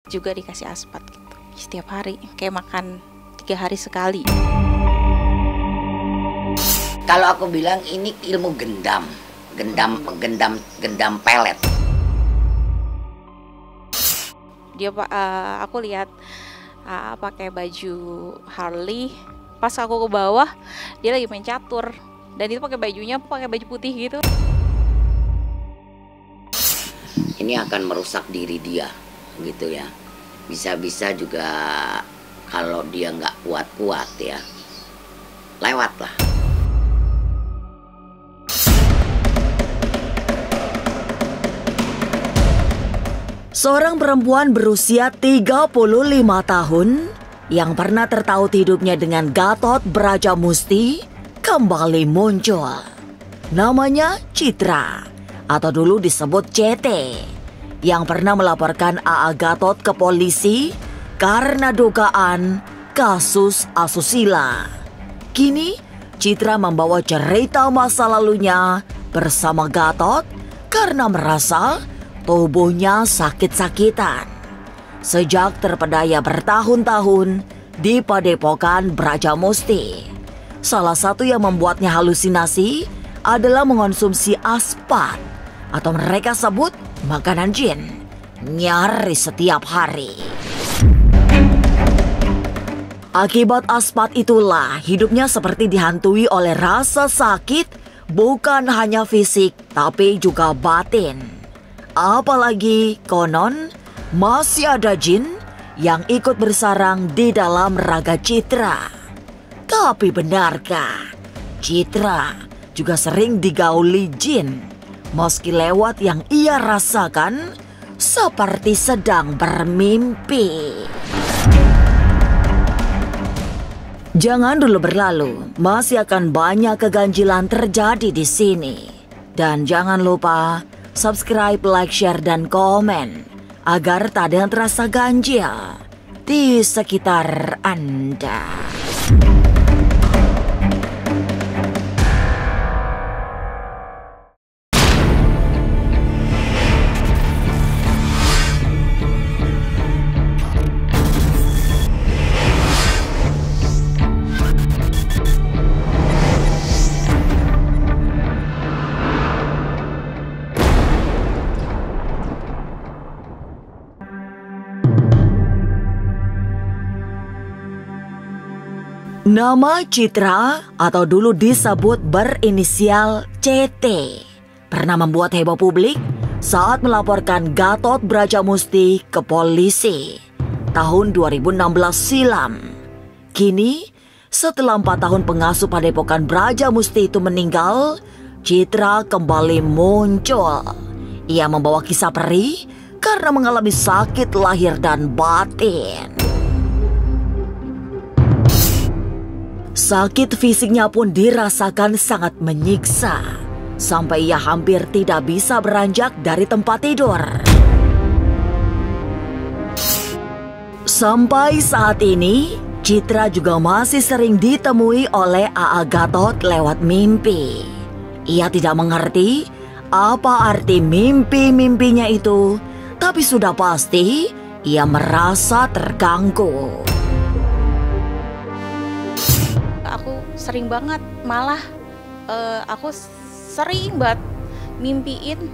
juga dikasih aspat gitu setiap hari, kayak makan 3 hari sekali. Kalau aku bilang ini ilmu gendam pelet. Dia aku lihat pakai baju Harley, pas aku ke bawah dia lagi main catur, dan itu pakai baju putih gitu. Ini akan merusak diri dia gitu ya. Bisa-bisa juga kalau dia nggak kuat-kuat ya, lewatlah. Seorang perempuan berusia 35 tahun yang pernah tertaut hidupnya dengan Gatot Brajamusti kembali muncul. Namanya Citra, atau dulu disebut CT, yang pernah melaporkan AA Gatot ke polisi karena dugaan kasus asusila. Kini Citra membawa cerita masa lalunya bersama Gatot karena merasa tubuhnya sakit-sakitan. Sejak terpedaya bertahun-tahun di Padepokan Brajamusti, salah satu yang membuatnya halusinasi adalah mengonsumsi aspat, atau mereka sebut makanan jin, nyaris setiap hari. Akibat aspat itulah hidupnya seperti dihantui oleh rasa sakit, bukan hanya fisik tapi juga batin. Apalagi konon masih ada jin yang ikut bersarang di dalam raga Citra. Tapi benarkah Citra juga sering digauli jin, meski lewat yang ia rasakan seperti sedang bermimpi? Jangan dulu berlalu, masih akan banyak keganjilan terjadi di sini. Dan jangan lupa subscribe, like, share, dan komen agar tak ada yang terasa ganjil di sekitar Anda. Nama Citra, atau dulu disebut berinisial CT, pernah membuat heboh publik saat melaporkan Gatot Brajamusti ke polisi tahun 2016 silam. Kini, setelah 4 tahun pengasuh Padepokan Brajamusti itu meninggal, Citra kembali muncul. Ia membawa kisah perih karena mengalami sakit lahir dan batin. Sakit fisiknya pun dirasakan sangat menyiksa, sampai ia hampir tidak bisa beranjak dari tempat tidur. Sampai saat ini, Citra juga masih sering ditemui oleh AA Gatot lewat mimpi. Ia tidak mengerti apa arti mimpi-mimpinya itu, tapi sudah pasti ia merasa terganggu. Aku sering banget, malah aku sering banget mimpiin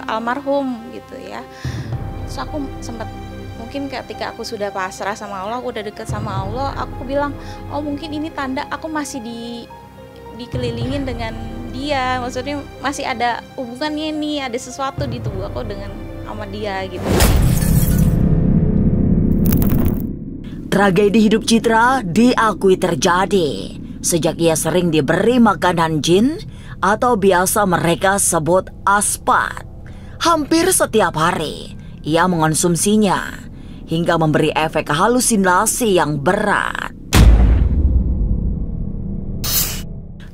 almarhum gitu ya. Terus aku sempat, mungkin ketika aku sudah pasrah sama Allah, udah deket sama Allah, aku bilang, oh mungkin ini tanda aku masih dikelilingin dengan dia. Maksudnya masih ada hubungannya nih, ada sesuatu di tubuh aku dengan sama dia gitu. Tragedi hidup Citra diakui terjadi sejak ia sering diberi makanan jin atau biasa mereka sebut aspat. Hampir setiap hari ia mengonsumsinya hingga memberi efek halusinasi yang berat.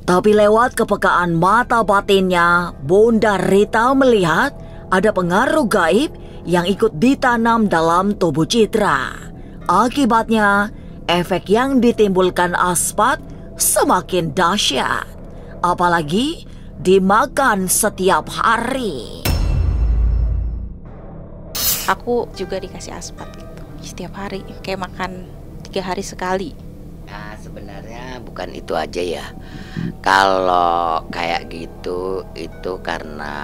Tapi lewat kepekaan mata batinnya, Bunda Rita melihat ada pengaruh gaib yang ikut ditanam dalam tubuh Citra. Akibatnya, efek yang ditimbulkan aspat semakin dahsyat, apalagi dimakan setiap hari. Aku juga dikasih aspat gitu setiap hari, kayak makan 3 hari sekali. Nah, sebenarnya bukan itu aja ya. Kalau kayak gitu itu karena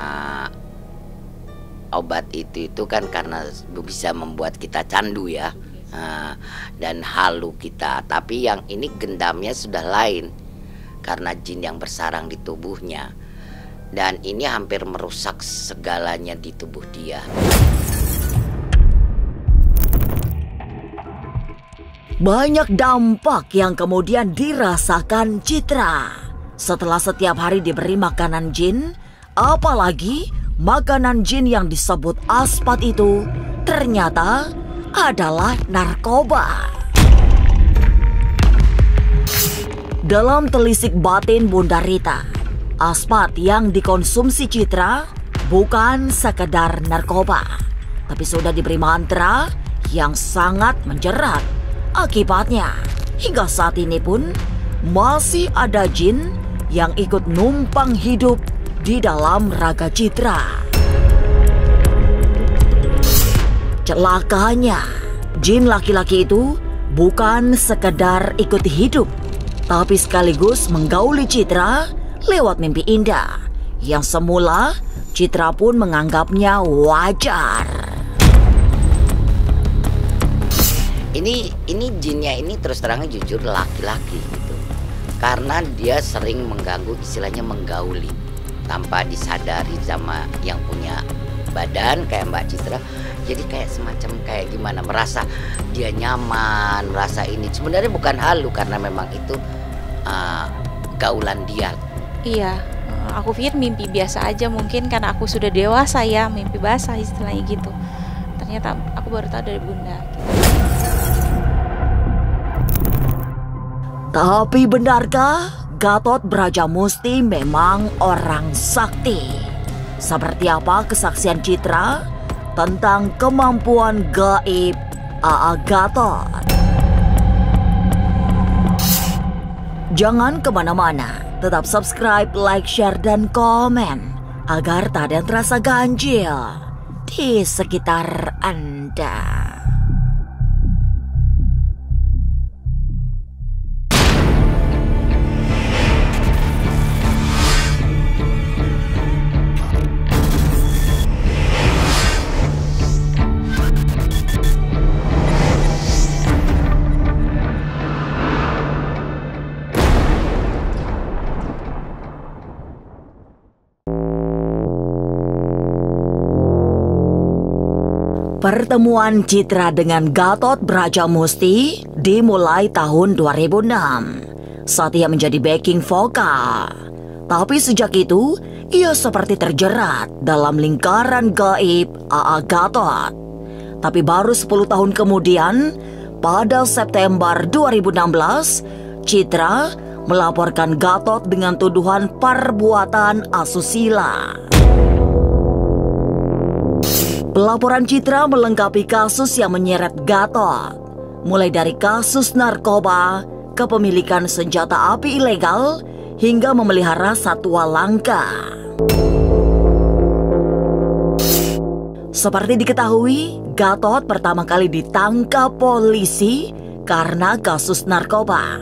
obat itu kan karena bisa membuat kita candu ya. Nah, dan halu kita. Tapi yang ini gendamnya sudah lain, karena jin yang bersarang di tubuhnya. Dan ini hampir merusak segalanya di tubuh dia. Banyak dampak yang kemudian dirasakan Citra setelah setiap hari diberi makanan jin, apalagi makanan jin yang disebut aspat itu ternyata adalah narkoba. Dalam telisik batin Bunda Rita, aspat yang dikonsumsi Citra bukan sekedar narkoba, tapi sudah diberi mantra yang sangat menjerat. Akibatnya, hingga saat ini pun masih ada jin yang ikut numpang hidup di dalam raga Citra. Celakanya, jin laki-laki itu bukan sekedar ikut hidup, tapi sekaligus menggauli Citra lewat mimpi indah yang semula Citra pun menganggapnya wajar. Ini jinnya ini terus terangnya jujur laki-laki gitu. Karena dia sering mengganggu, istilahnya menggauli tanpa disadari sama yang punya badan kayak Mbak Citra. Jadi kayak semacam kayak gimana, merasa dia nyaman, merasa ini. Sebenarnya bukan halu karena memang itu gaulan dia. Iya, aku pikir mimpi biasa aja, mungkin karena aku sudah dewasa ya, mimpi basah istilahnya gitu. Ternyata aku baru tahu dari Bunda gitu. Tapi benarkah Gatot Brajamusti memang orang sakti? Seperti apa kesaksian Citra tentang kemampuan gaib A.A. Gatot? Jangan kemana-mana, tetap subscribe, like, share, dan komen agar tak ada yang terasa ganjil di sekitar Anda. Pertemuan Citra dengan Gatot Brajamusti dimulai tahun 2006 saat ia menjadi backing vokal. Tapi sejak itu, ia seperti terjerat dalam lingkaran gaib A.A. Gatot. Tapi baru 10 tahun kemudian, pada September 2016, Citra melaporkan Gatot dengan tuduhan perbuatan asusila. Pelaporan Citra melengkapi kasus yang menyeret Gatot, mulai dari kasus narkoba, kepemilikan senjata api ilegal, hingga memelihara satwa langka. Seperti diketahui, Gatot pertama kali ditangkap polisi karena kasus narkoba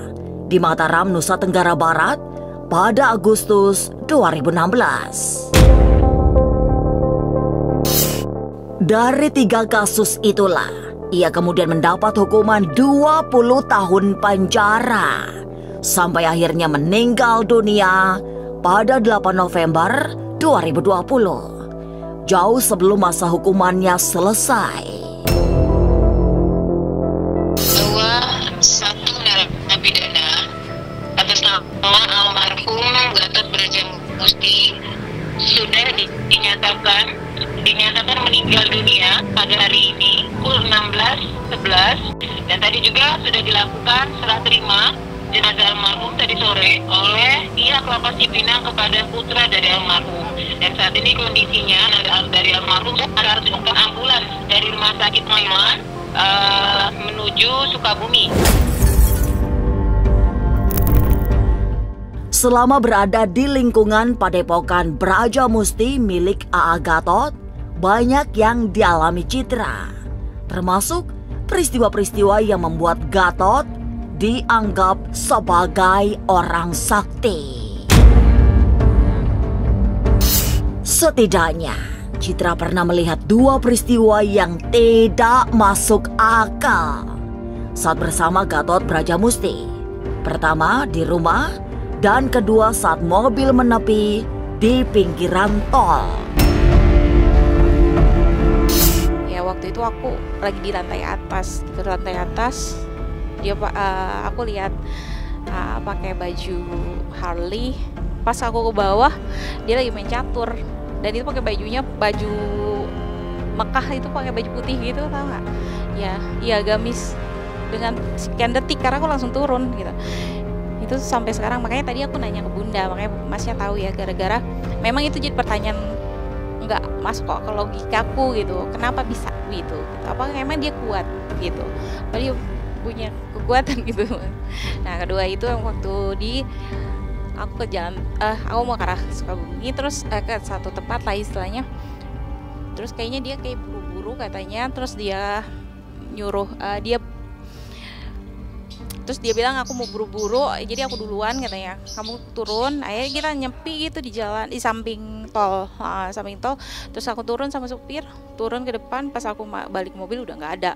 di Mataram, Nusa Tenggara Barat pada Agustus 2016. Dari 3 kasus itulah, ia kemudian mendapat hukuman 20 tahun penjara sampai akhirnya meninggal dunia pada 8 November 2020, jauh sebelum masa hukumannya selesai. Bahwa satu narapidana atas nama almarhum Gatot Brajamusti sudah dinyatakan meninggal dunia pada hari ini pukul 16.11, dan tadi juga sudah dilakukan serah terima jenazah almarhum tadi sore oleh pihak Lapas Cipinang kepada putra dari almarhum. Dan saat ini kondisinya dari almarhum harus dibawa ambulans dari Rumah Sakit Maiman menuju Sukabumi. Selama berada di lingkungan Padepokan Brajamusti milik A.A. Gatot, banyak yang dialami Citra, termasuk peristiwa-peristiwa yang membuat Gatot dianggap sebagai orang sakti. Setidaknya, Citra pernah melihat 2 peristiwa yang tidak masuk akal saat bersama Gatot Brajamusti. Pertama di rumah, dan kedua saat mobil menepi di pinggiran tol. Ya waktu itu aku lagi di lantai atas. Di lantai atas dia aku lihat pakai baju Harley. Pas aku ke bawah dia lagi main catur, dan itu pakai bajunya baju Mekah, itu pakai baju putih gitu, tau nggak? Ya, iya gamis. Dengan sekian detik karena aku langsung turun gitu. Itu sampai sekarang, makanya tadi aku nanya ke Bunda, makanya Masnya tahu ya, gara-gara memang itu jadi pertanyaan nggak masuk kok ke logikaku gitu, kenapa bisa gitu, apa emang dia kuat gitu, apa dia punya kekuatan gitu. Nah kedua itu yang waktu aku ke jalan, aku mau ke arah Sukabumi, terus ke satu tempat lah istilahnya, terus kayaknya dia kayak buru-buru katanya, terus dia nyuruh terus dia bilang aku mau buru-buru, jadi aku duluan katanya, kamu turun. Akhirnya kita nyepi gitu di jalan, di samping tol, terus aku turun sama supir, turun ke depan, pas aku balik mobil udah nggak ada.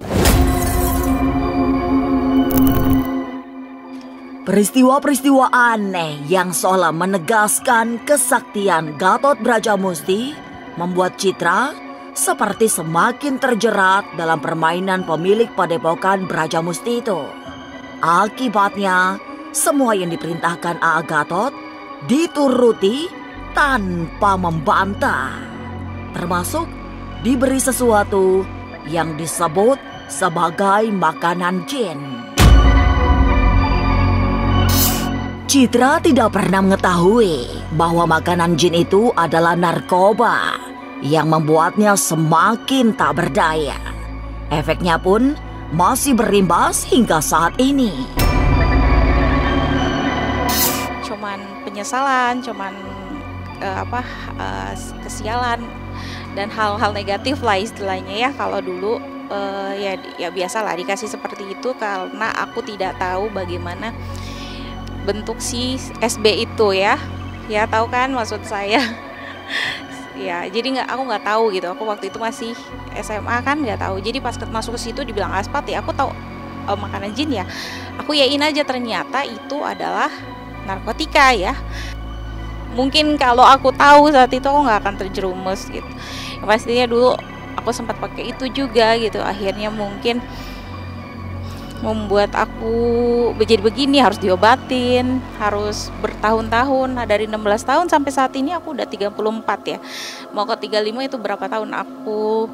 Peristiwa-peristiwa aneh yang seolah menegaskan kesaktian Gatot Brajamusti membuat Citra seperti semakin terjerat dalam permainan pemilik padepokan Brajamusti itu. Akibatnya, semua yang diperintahkan A.A. Gatot dituruti tanpa membantah, termasuk diberi sesuatu yang disebut sebagai makanan jin. Citra tidak pernah mengetahui bahwa makanan jin itu adalah narkoba yang membuatnya semakin tak berdaya. Efeknya pun masih berimbas hingga saat ini. Cuman penyesalan, kesialan dan hal-hal negatif lah istilahnya ya. Kalau dulu ya biasalah dikasih seperti itu karena aku tidak tahu bagaimana bentuk si SB itu ya. Ya tahu kan maksud saya. Ya, jadi aku nggak tahu gitu. Aku waktu itu masih SMA kan, nggak tahu. Jadi pas masuk ke situ dibilang aspat ya, aku tahu makanan jin ya. Aku yakin aja ternyata itu adalah narkotika ya. Mungkin kalau aku tahu saat itu aku nggak akan terjerumus gitu. Yang pastinya dulu aku sempat pakai itu juga gitu. Akhirnya mungkin membuat aku jadi begini, harus diobatin, harus bertahun-tahun. Nah, dari 16 tahun sampai saat ini aku udah 34 ya. Mau ke 35 itu berapa tahun aku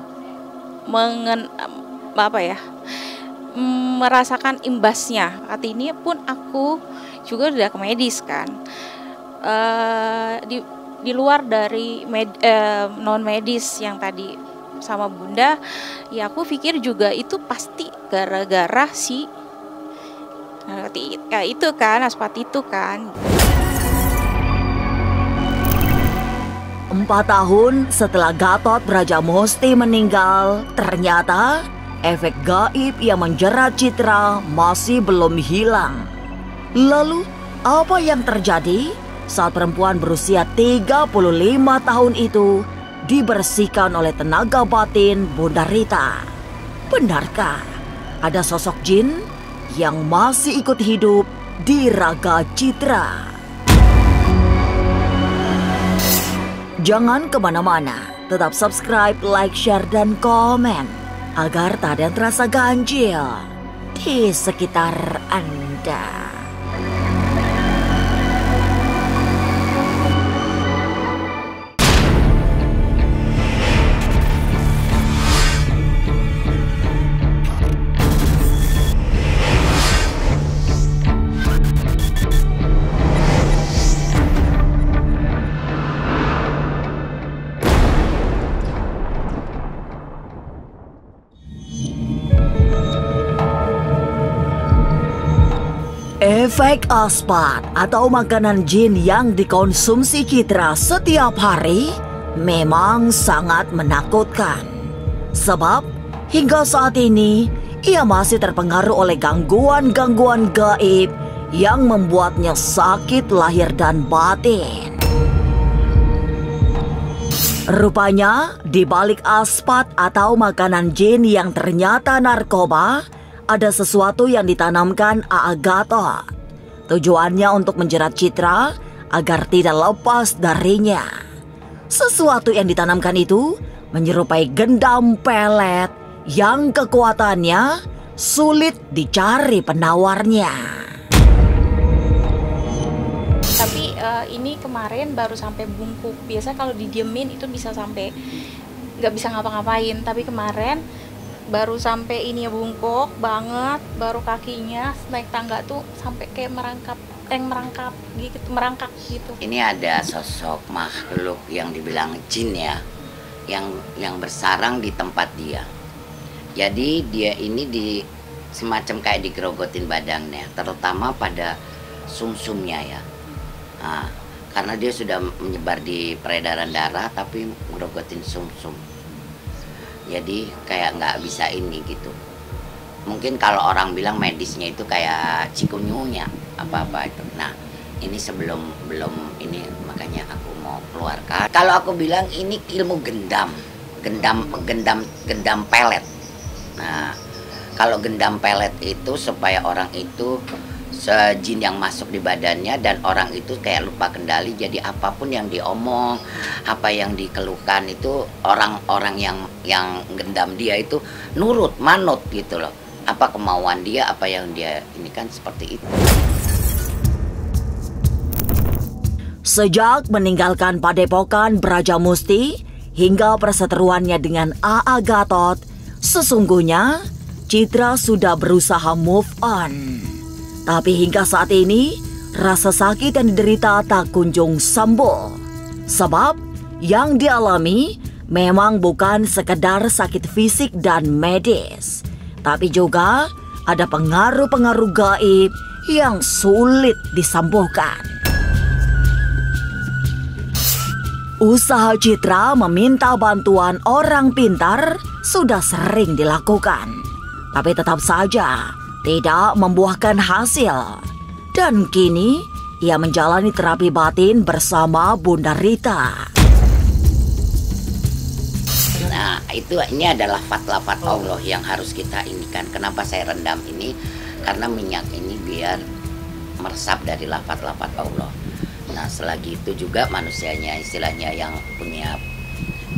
merasakan imbasnya. Saat ini pun aku juga udah ke medis kan. Di luar dari non medis yang tadi sama Bunda, ya aku pikir juga itu pasti gara-gara si itu kan, aspat itu kan. 4 tahun setelah Gatot Brajamusti meninggal, ternyata efek gaib yang menjerat Citra masih belum hilang. Lalu, apa yang terjadi saat perempuan berusia 35 tahun itu dibersihkan oleh tenaga batin Bunda Rita? Benarkah ada sosok jin yang masih ikut hidup di raga Citra? Jangan kemana-mana, tetap subscribe, like, share, dan komen agar tak ada yang terasa ganjil di sekitar Anda. Efek aspat atau makanan jin yang dikonsumsi Citra setiap hari memang sangat menakutkan. Sebab hingga saat ini ia masih terpengaruh oleh gangguan-gangguan gaib yang membuatnya sakit lahir dan batin. Rupanya di balik aspat atau makanan jin yang ternyata narkoba, ada sesuatu yang ditanamkan Aa Gatot. Tujuannya untuk menjerat Citra agar tidak lepas darinya. Sesuatu yang ditanamkan itu menyerupai gendam pelet yang kekuatannya sulit dicari penawarnya. Tapi ini kemarin baru sampai bungkuk. Biasa kalau didiemin itu bisa sampai nggak bisa ngapa-ngapain. Tapi kemarin baru sampai ini ya bungkuk banget. Baru kakinya naik tangga tuh sampai kayak merangkak gitu. Ini ada sosok makhluk yang dibilang jin ya, yang bersarang di tempat dia. Jadi dia ini semacam kayak digerogotin badannya, terutama pada sumsumnya ya. Nah, karena dia sudah menyebar di peredaran darah tapi ngerogotin sumsum. Jadi kayak nggak bisa ini gitu. Mungkin kalau orang bilang medisnya itu kayak cikungunya apa-apa itu. Nah, ini belum ini makanya aku mau keluarkan. Kalau aku bilang ini ilmu gendam pelet. Nah, kalau gendam pelet itu supaya orang itu jin yang masuk di badannya dan orang itu kayak lupa kendali, jadi apapun yang diomong, apa yang dikeluhkan itu orang-orang yang gendam dia itu nurut, manut gitu loh. Apa kemauan dia, apa yang dia ini kan seperti itu. Sejak meninggalkan Padepokan Brajamusti hingga perseteruannya dengan Aa Gatot, sesungguhnya Citra sudah berusaha move on. Tapi hingga saat ini, rasa sakit yang diderita tak kunjung sembuh. Sebab yang dialami memang bukan sekedar sakit fisik dan medis, tapi juga ada pengaruh-pengaruh gaib yang sulit disembuhkan. Usaha Citra meminta bantuan orang pintar sudah sering dilakukan, tapi tetap saja tidak membuahkan hasil. Dan kini ia menjalani terapi batin bersama Bunda Rita. Nah, ini adalah lafaz Allah yang harus kita inikan. Kenapa saya rendam ini? Karena minyak ini biar meresap dari lafaz Allah. Nah, selagi itu juga manusianya istilahnya yang punya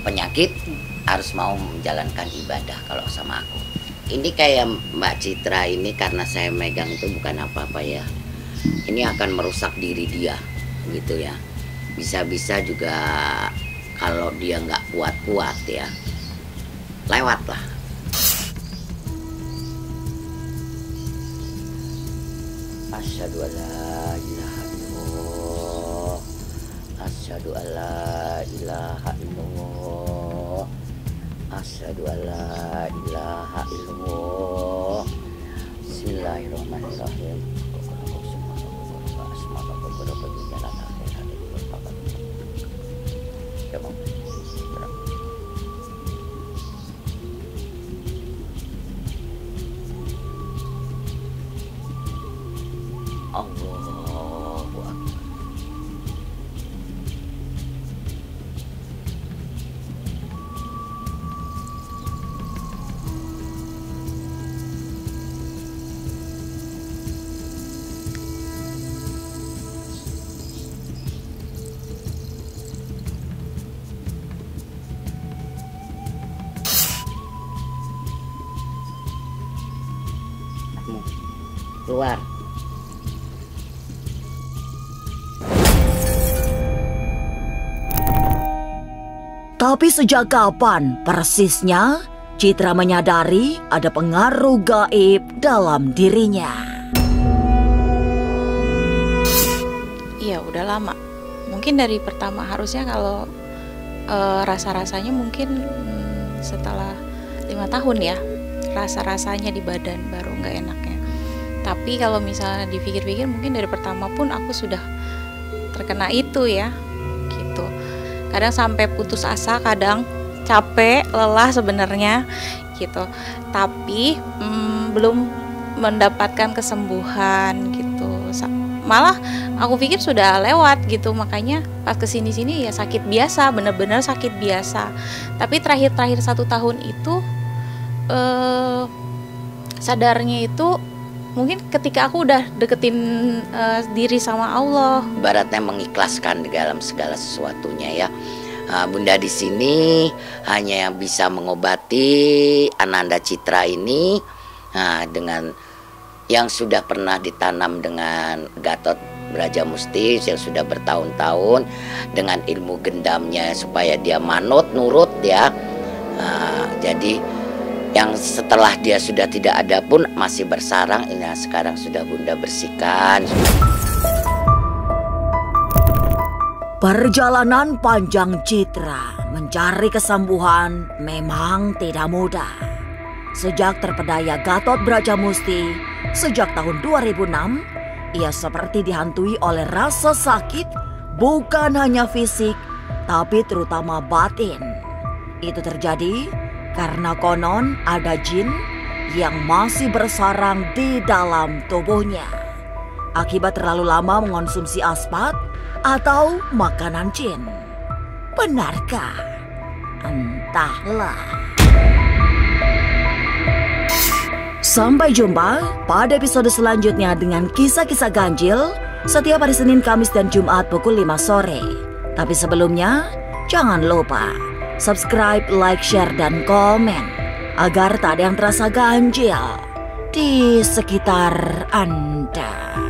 penyakit harus mau menjalankan ibadah kalau sama aku. Ini kayak Mbak Citra ini karena saya megang itu bukan apa-apa ya. Ini akan merusak diri dia gitu ya. Bisa-bisa juga kalau dia nggak kuat-kuat ya, lewatlah. Asyhadu alla ilaha illallah. Asyhadu alla ilaha illallah. Asyhadu alla ilaha illallah. Bismillahirrahmanirrahim. Allahu Akbar. Keluar. Tapi sejak kapan persisnya Citra menyadari ada pengaruh gaib dalam dirinya? Iya, udah lama. Mungkin dari pertama harusnya kalau rasa-rasanya mungkin setelah 5 tahun ya, rasa-rasanya di badan baru nggak enaknya. Tapi kalau misalnya dipikir-pikir mungkin dari pertama pun aku sudah terkena itu ya, gitu. kadang sampai putus asa, kadang capek, lelah sebenarnya gitu. Tapi belum mendapatkan kesembuhan gitu. Malah aku pikir sudah lewat gitu, makanya pas kesini-sini ya sakit biasa, bener-bener sakit biasa. Tapi terakhir 1 tahun itu sadarnya itu mungkin ketika aku udah deketin diri sama Allah. Ibaratnya mengikhlaskan di dalam segala sesuatunya ya. Bunda di sini hanya yang bisa mengobati Ananda Citra ini dengan yang sudah pernah ditanam dengan Gatot Brajamusti yang sudah bertahun-tahun, dengan ilmu gendamnya supaya dia manut, nurut ya. Jadi yang setelah dia sudah tidak ada pun masih bersarang, ini sekarang sudah Bunda bersihkan. Perjalanan panjang Citra mencari kesembuhan memang tidak mudah. Sejak terpedaya Gatot Brajamusti sejak tahun 2006, ia seperti dihantui oleh rasa sakit bukan hanya fisik, tapi terutama batin. Itu terjadi karena konon ada jin yang masih bersarang di dalam tubuhnya akibat terlalu lama mengonsumsi aspat atau makanan jin. Benarkah? Entahlah. Sampai jumpa pada episode selanjutnya dengan kisah-kisah ganjil setiap hari Senin, Kamis, dan Jumat pukul 5 sore. Tapi sebelumnya, jangan lupa subscribe, like, share, dan komen agar tak ada yang terasa ganjil di sekitar Anda.